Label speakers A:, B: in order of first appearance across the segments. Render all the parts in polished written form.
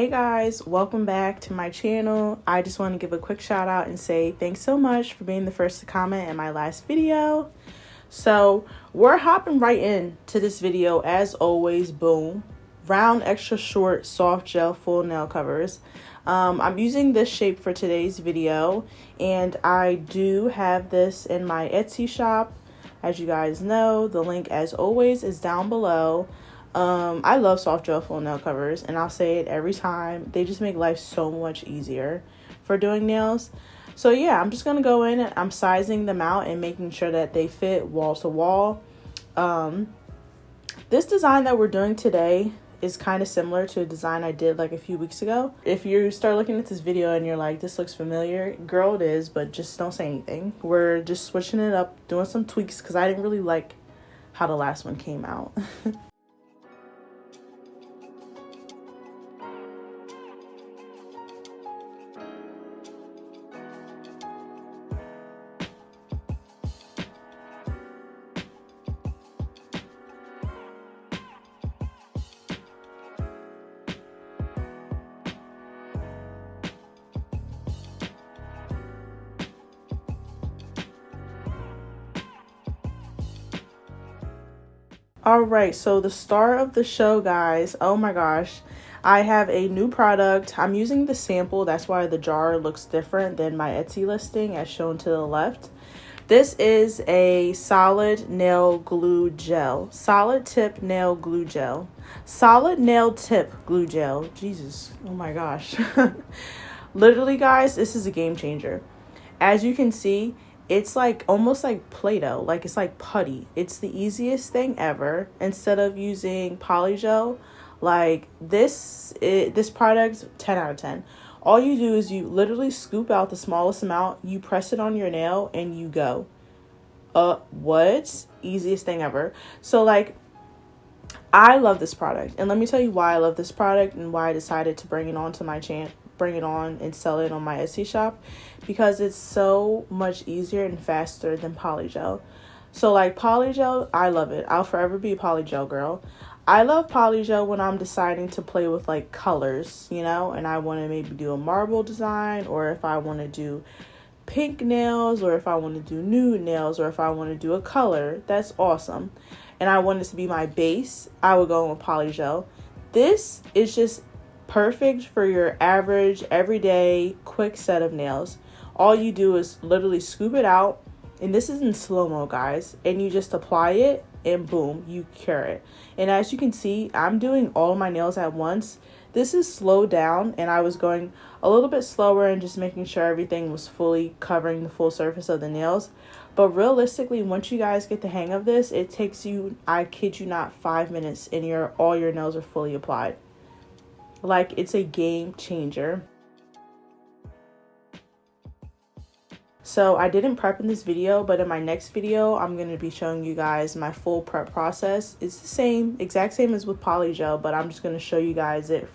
A: Hey guys, welcome back to my channel. I just want to give a quick shout out and say thanks so much for being the first to comment in my last video. So we're hopping right into this video as always. Boom. Round, extra short, soft gel full nail covers. I'm using this shape for today's video, and I do have this in my Etsy shop. As you guys know, the link as always is down below. I love soft gel full nail covers, and I'll say it every time. They just make life so much easier for doing nails. So yeah, I'm just going to go in and I'm sizing them out and making sure that they fit wall to wall. This design that we're doing today is kind of similar to a design I did like a few weeks ago. If you start looking at this video and you're like, this looks familiar, girl, it is, but just don't say anything. We're just switching it up, doing some tweaks because I didn't really like how the last one came out. Alright, so the star of the show, guys. Oh my gosh. I have a new product. I'm using the sample. That's why the jar looks different than my Etsy listing as shown to the left. This is a solid nail glue gel. Solid tip nail glue gel. Solid nail tip glue gel. Jesus. Oh my gosh. Literally, guys, this is a game changer. As you can see, it's like almost like Play-Doh, like it's like putty. It's the easiest thing ever. Instead of using polygel, like this product, 10 out of 10. All you do is you literally scoop out the smallest amount, you press it on your nail, and you go. What? Easiest thing ever. So like, I love this product, and let me tell you why I love this product and why I decided to bring it on to my channel. Bring it on and sell it on my Etsy shop, because it's so much easier and faster than polygel. So like polygel, I love it. I'll forever be a polygel girl. I love polygel when I'm deciding to play with like colors, you know, and I want to maybe do a marble design, or if I want to do pink nails, or if I want to do nude nails, or if I want to do a color. That's awesome. And I want it to be my base. I would go with polygel. This is just perfect for your average, everyday, quick set of nails. All you do is literally scoop it out, and this is in slow-mo, guys, and you just apply it, and boom, you cure it. And as you can see, I'm doing all of my nails at once. This is slowed down, and I was going a little bit slower and just making sure everything was fully covering the full surface of the nails. But realistically, once you guys get the hang of this, it takes you, I kid you not, 5 minutes, and all your nails are fully applied. Like, it's a game changer. So I didn't prep in this video, but in my next video, I'm going to be showing you guys my full prep process. It's the same, exact same as with polygel, but I'm just going to show you guys it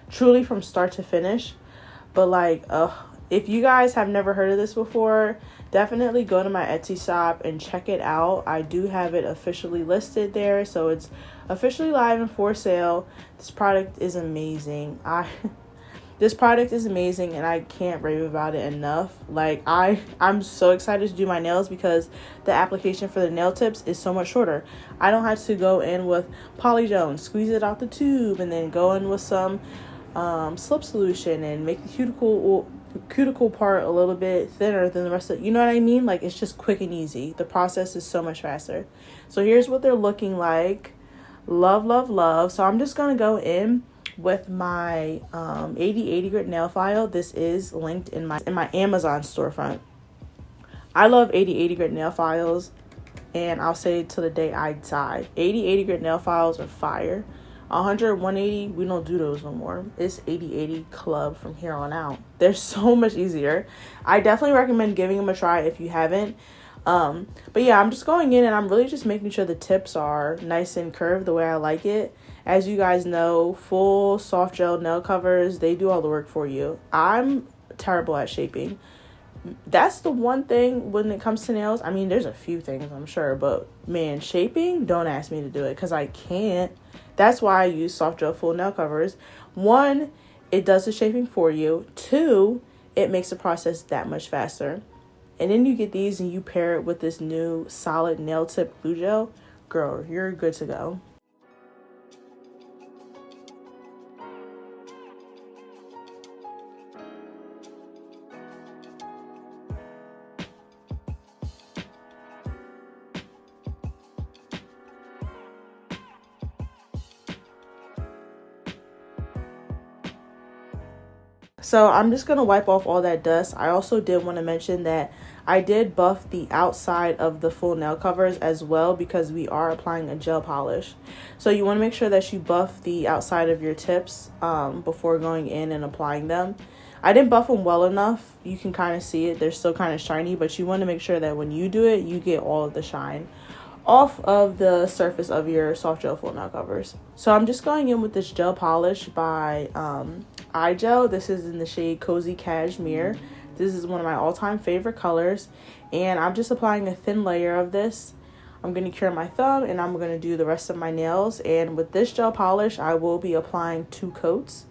A: truly from start to finish. But like, if you guys have never heard of this before, definitely go to my Etsy shop and check it out. I do have it officially listed there, so it's officially live and for sale. This product is amazing. This product is amazing, and I can't rave about it enough. Like, I'm so excited to do my nails because the application for the nail tips is so much shorter. I don't have to go in with polygel and squeeze it out the tube, and then go in with some slip solution and make the cuticle part a little bit thinner than the rest of it. You know what I mean? Like, it's just quick and easy. The process is so much faster. So here's what they're looking like. Love, love, love. So I'm just gonna go in with my 80 grit nail file. This is linked in my Amazon storefront. I love 80 grit nail files, and I'll say it till the day I die. 80 grit nail files are fire. 100, 180, we don't do those no more. It's 80 club from here on out. They're so much easier. I definitely recommend giving them a try if you haven't. But yeah, I'm just going in and I'm really just making sure the tips are nice and curved the way I like it. As you guys know, full soft gel nail covers, they do all the work for you. I'm terrible at shaping. That's the one thing when it comes to nails. I mean, there's a few things, I'm sure, but man, shaping, don't ask me to do it because I can't. That's why I use soft gel full nail covers. One, it does the shaping for you. 2, it makes the process that much faster. And then you get these and you pair it with this new solid nail tip glue gel. Girl, you're good to go. So I'm just going to wipe off all that dust. I also did want to mention that I did buff the outside of the full nail covers as well because we are applying a gel polish. So you want to make sure that you buff the outside of your tips before going in and applying them. I didn't buff them well enough. You can kind of see it. They're still kind of shiny, but you want to make sure that when you do it, you get all of the shine off of the surface of your soft gel full nail covers. So I'm just going in with this gel polish by iGel. This is in the shade Cozy Cashmere. This is one of my all-time favorite colors, and I'm just applying a thin layer of this. I'm going to cure my thumb and I'm going to do the rest of my nails, and with this gel polish I will be applying 2 coats.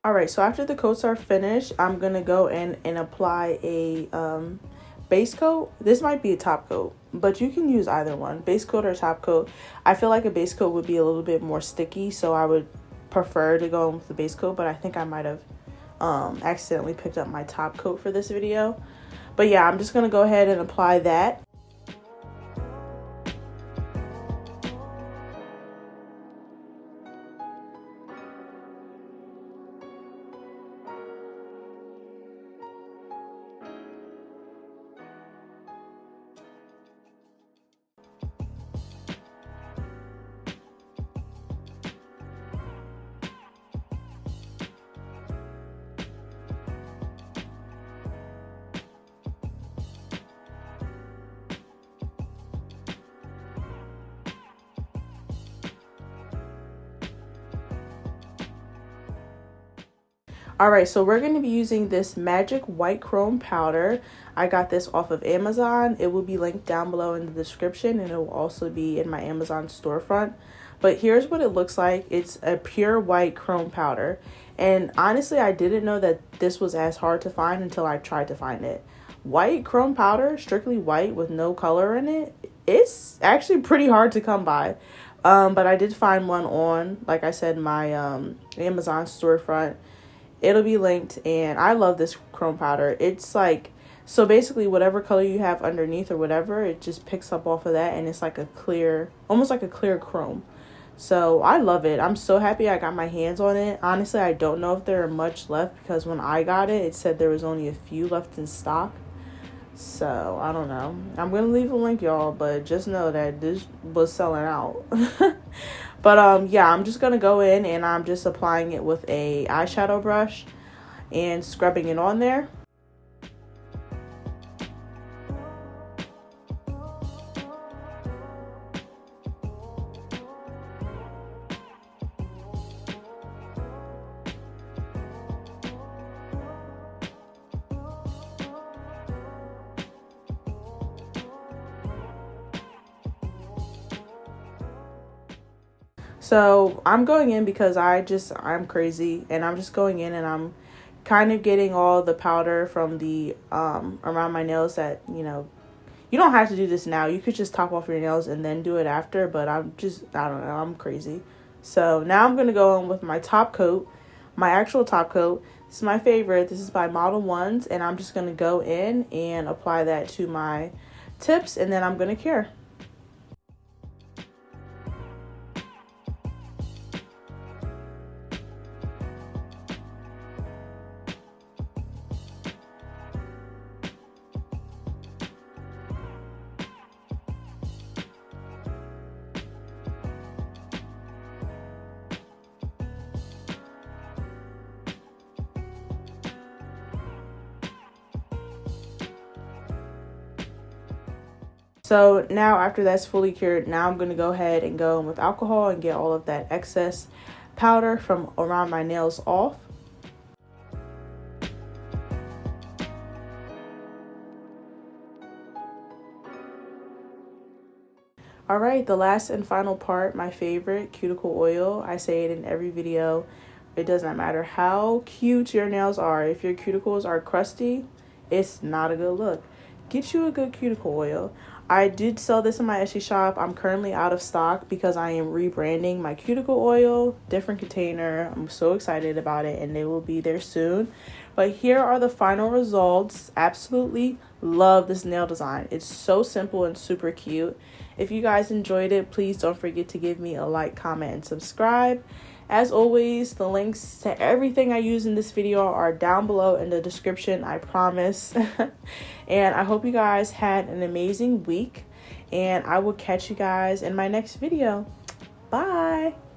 A: Alright, so after the coats are finished, I'm going to go in and apply a base coat. This might be a top coat, but you can use either one, base coat or top coat. I feel like a base coat would be a little bit more sticky, so I would prefer to go in with the base coat, but I think I might have accidentally picked up my top coat for this video. But yeah, I'm just going to go ahead and apply that. Alright, so we're going to be using this Magic White Chrome Powder. I got this off of Amazon. It will be linked down below in the description, and it will also be in my Amazon storefront. But here's what it looks like. It's a pure white chrome powder. And honestly, I didn't know that this was as hard to find until I tried to find it. White chrome powder, strictly white with no color in it, it's actually pretty hard to come by. But I did find one on, like I said, my Amazon storefront. It'll be linked, and I love this chrome powder. It's like, so basically whatever color you have underneath or whatever, it just picks up off of that, and it's like a clear, almost like a clear chrome. So I love it. I'm so happy I got my hands on it. Honestly, I don't know if there are much left because when I got it, it said there was only a few left in stock. So I don't know. I'm going to leave a link, y'all, but just know that this was selling out. But yeah, I'm just going to go in and I'm just applying it with a eyeshadow brush and scrubbing it on there. So I'm going in because I'm crazy, and I'm just going in and I'm kind of getting all the powder from the around my nails that, you don't have to do this now. You could just top off your nails and then do it after, but I don't know, I'm crazy. So now I'm going to go in with my top coat, my actual top coat. This is my favorite. This is by Model Ones, and I'm just going to go in and apply that to my tips, and then I'm going to cure. So now after that's fully cured, now I'm going to go ahead and go in with alcohol and get all of that excess powder from around my nails off. All right, the last and final part, my favorite, cuticle oil. I say it in every video. It does not matter how cute your nails are. If your cuticles are crusty, it's not a good look. Get you a good cuticle oil. I did sell this in my Etsy shop. I'm currently out of stock because I am rebranding my cuticle oil, different container. I'm so excited about it, and they will be there soon. But here are the final results. Absolutely love this nail design. It's so simple and super cute. If you guys enjoyed it, please don't forget to give me a like, comment, and subscribe. As always, the links to everything I use in this video are down below in the description, I promise. And I hope you guys had an amazing week, and I will catch you guys in my next video. Bye!